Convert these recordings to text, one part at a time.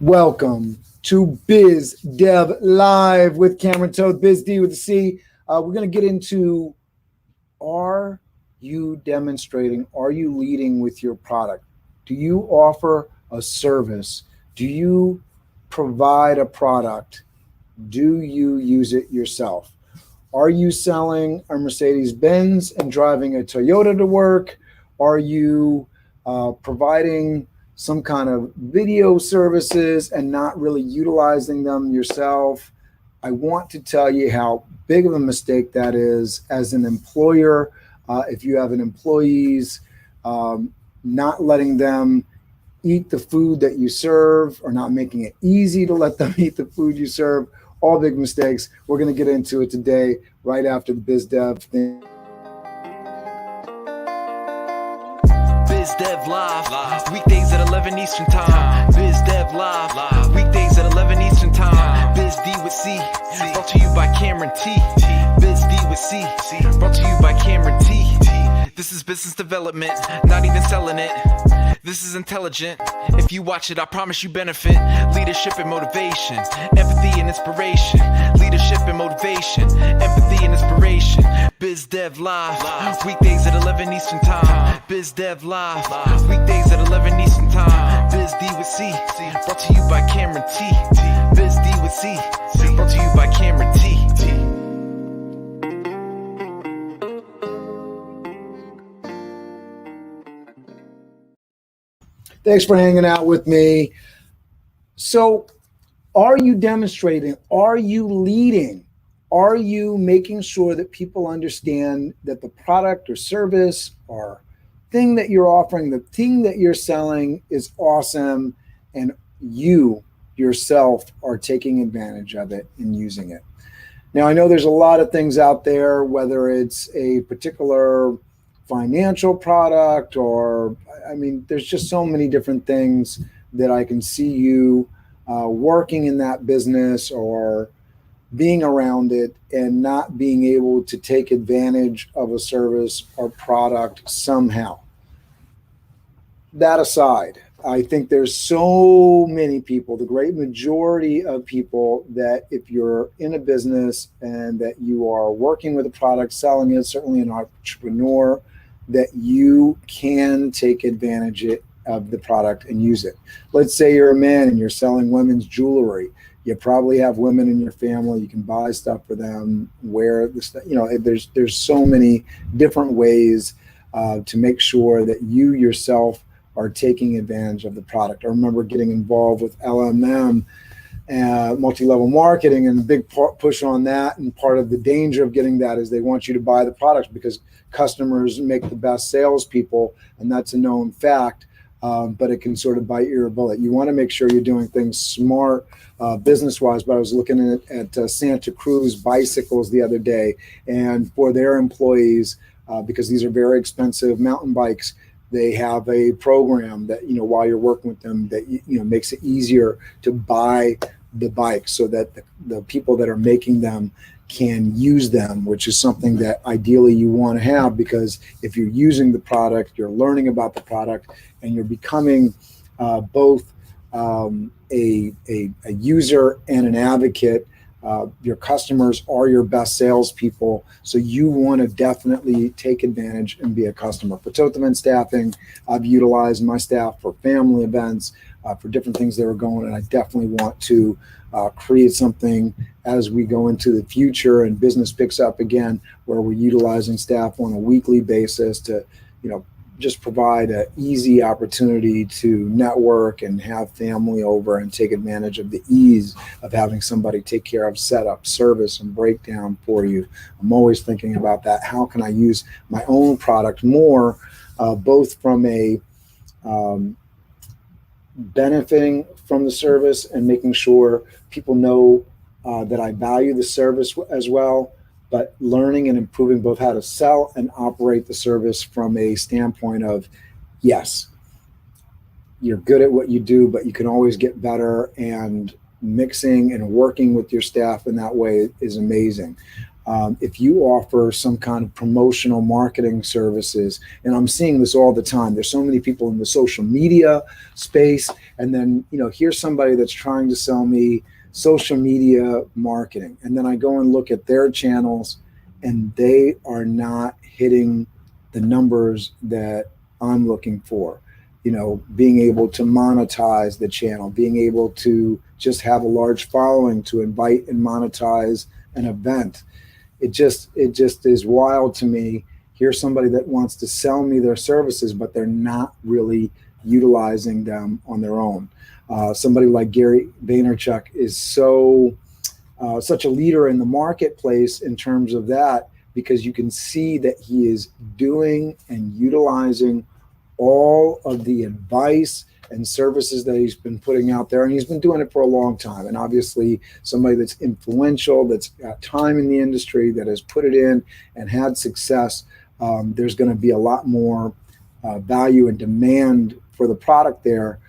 Welcome to Biz Dev Live with Cameron Toth, Biz D with the C. We're going to get into, are you demonstrating, are you leading with your product? Do you offer a service? Do you provide a product? Do you use it yourself? Are you selling a Mercedes-Benz and driving a Toyota to work? Are you providing some kind of video services and not really utilizing them yourself? I want to tell you how big of a mistake that is as an employer. If you have an employees, not letting them eat the food that you serve or not making it easy to let them eat the food you serve, all big mistakes. We're going to get into it today right after the Biz Dev thing. Biz Dev Live, weekdays at 11 Eastern Time. Biz Dev Live, weekdays at 11 Eastern Time. Biz D with C, brought to you by Cameron T. Biz D with C, brought to you by Cameron T. This is business development, not even selling it. This is intelligent. If you watch it, I promise you benefit. Leadership and motivation, empathy and inspiration. Leadership and motivation, empathy and inspiration. Biz Dev Live, weekdays at 11 Eastern Time. Biz Dev Live, weekdays at 11 Eastern Time. Biz D with C, brought to you by Cameron T. Biz D with C, brought to you by Cameron T. Thanks for hanging out with me. So, are you demonstrating? Are you leading? Are you making sure that people understand that the product or service or thing that you're offering, the thing that you're selling is awesome, and you yourself are taking advantage of it and using it? Now, I know there's a lot of things out there, whether it's a particular financial product or, there's just so many different things that I can see you working in that business or being around it and not being able to take advantage of a service or product somehow. That aside, I think there's so many people, the great majority of people, that if you're in a business and that you are working with a product, selling it, certainly an entrepreneur, that you can take advantage of the product and use it. Let's say you're a man and you're selling women's jewelry. You probably have women in your family. You can buy stuff for them, wear the stuff. There's so many different ways to make sure that you yourself are taking advantage of the product. I remember getting involved with LMM, multi-level marketing, and a big push on that. And part of the danger of getting that is they want you to buy the products because customers make the best salespeople, and that's a known fact. But it can sort of bite your bullet. You want to make sure you're doing things smart, business-wise. But I was looking at Santa Cruz bicycles the other day, and for their employees, because these are very expensive mountain bikes, they have a program that, while you're working with them, that makes it easier to buy the bike so that the people that are making them can use them, which is something that ideally you want to have, because if you're using the product, you're learning about the product, and you're becoming both a user and an advocate. Your customers are your best salespeople, so you want to definitely take advantage and be a customer. For Toth Event Staffing, I've utilized my staff for family events, for different things that are going, and I definitely want to create something as we go into the future and business picks up again, where we're utilizing staff on a weekly basis to, just provide an easy opportunity to network and have family over and take advantage of the ease of having somebody take care of setup, service, and breakdown for you. I'm always thinking about that. How can I use my own product more, both from a benefiting from the service and making sure people know that I value the service as well, but learning and improving both how to sell and operate the service from a standpoint of, yes, you're good at what you do, but you can always get better, and mixing and working with your staff in that way is amazing. If you offer some kind of promotional marketing services, and I'm seeing this all the time, there's so many people in the social media space, and then here's somebody that's trying to sell me social media marketing, and then I go and look at their channels, and they are not hitting the numbers that I'm looking for. Being able to monetize the channel, being able to just have a large following to invite and monetize an event. It just is wild to me. Here's somebody that wants to sell me their services, but they're not really utilizing them on their own. Somebody like Gary Vaynerchuk is such a leader in the marketplace in terms of that, because you can see that he is doing and utilizing all of the advice and services that he's been putting out there, and he's been doing it for a long time. And obviously somebody that's influential, that's got time in the industry, that has put it in and had success, there's going to be a lot more value and demand for the product there.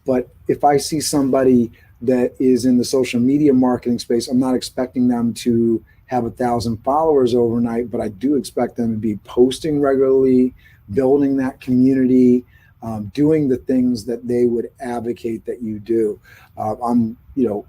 But if I see somebody that is in the social media marketing space, I'm not expecting them to have 1,000 followers overnight, but I do expect them to be posting regularly, building that community, doing the things that they would advocate that you do. I'm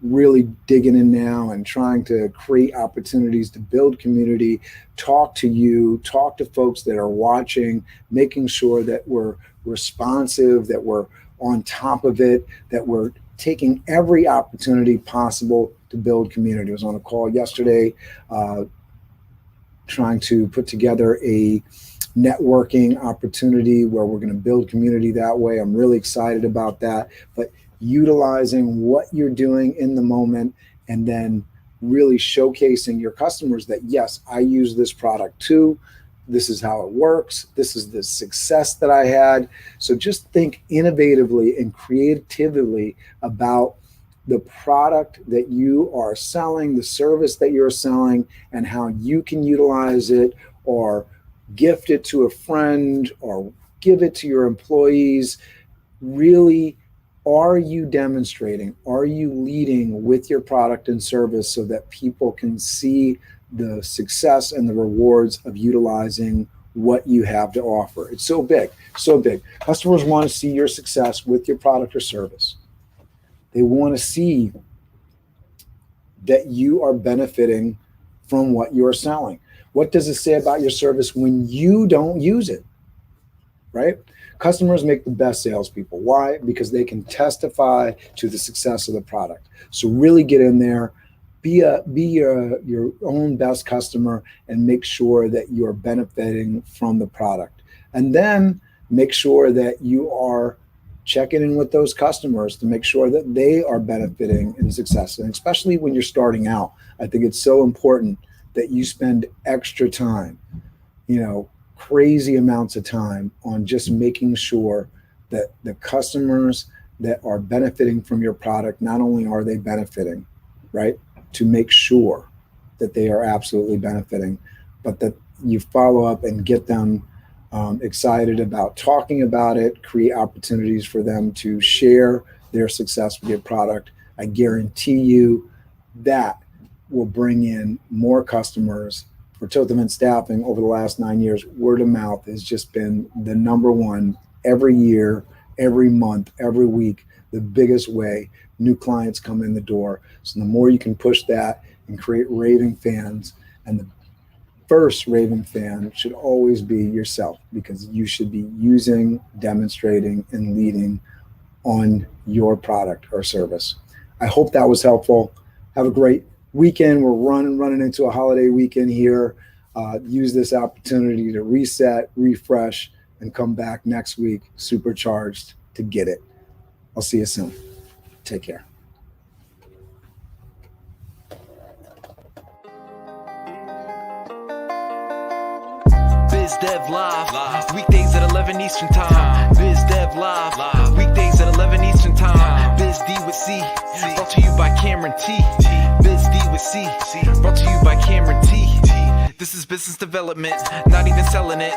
really digging in now and trying to create opportunities to build community, talk to folks that are watching, making sure that we're responsive, that we're on top of it, that we're taking every opportunity possible to build community. I was on a call yesterday trying to put together a networking opportunity where we're going to build community that way. I'm really excited about that. But utilizing what you're doing in the moment, and then really showcasing your customers that, yes, I use this product too. This is how it works. This is the success that I had. So just think innovatively and creatively about the product that you are selling, the service that you're selling, and how you can utilize it, or gift it to a friend, or give it to your employees. Really, are you demonstrating? Are you leading with your product and service so that people can see the success and the rewards of utilizing what you have to offer? It's so big, so big. Customers want to see your success with your product or service. They want to see that you are benefiting from what you're selling. What does it say about your service when you don't use it, right? Customers make the best salespeople. Why? Because they can testify to the success of the product. So really get in there, be your own best customer, and make sure that you're benefiting from the product. And then make sure that you are checking in with those customers to make sure that they are benefiting in success. And especially when you're starting out, I think it's so important that you spend extra time, crazy amounts of time on just making sure that the customers that are benefiting from your product, not only are they benefiting, right, to make sure that they are absolutely benefiting, but that you follow up and get them excited about talking about it, create opportunities for them to share their success with your product. I guarantee you that will bring in more customers. For Totham Staffing, over the last 9 years, word of mouth has just been the number one every year, every month, every week, the biggest way new clients come in the door. So the more you can push that and create raving fans, and the first raving fan should always be yourself, because you should be using, demonstrating, and leading on your product or service. I hope that was helpful. Have a great weekend. We're running into a holiday weekend here. Use this opportunity to reset, refresh, and come back next week supercharged to get it. I'll see you soon. Take care. BizDev Live, weekdays at 11 Eastern Time. BizDev Live, weekdays at 11 Eastern Time. BizD with C, brought to you by Cameron T. BizD with C, brought to you by Cameron T. This is business development, not even selling it.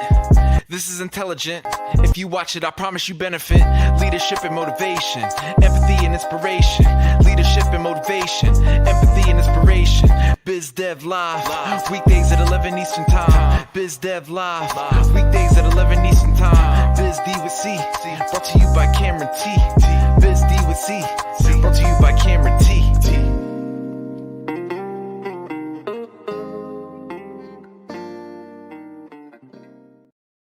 This is intelligent. If you watch it, I promise you benefit. Leadership and motivation, empathy and inspiration. Leadership and motivation, empathy and inspiration. Biz Dev Live, weekdays at 11 Eastern Time. Biz Dev Live, weekdays at 11 Eastern Time. Biz D with C, brought to you by Cameron T. Biz D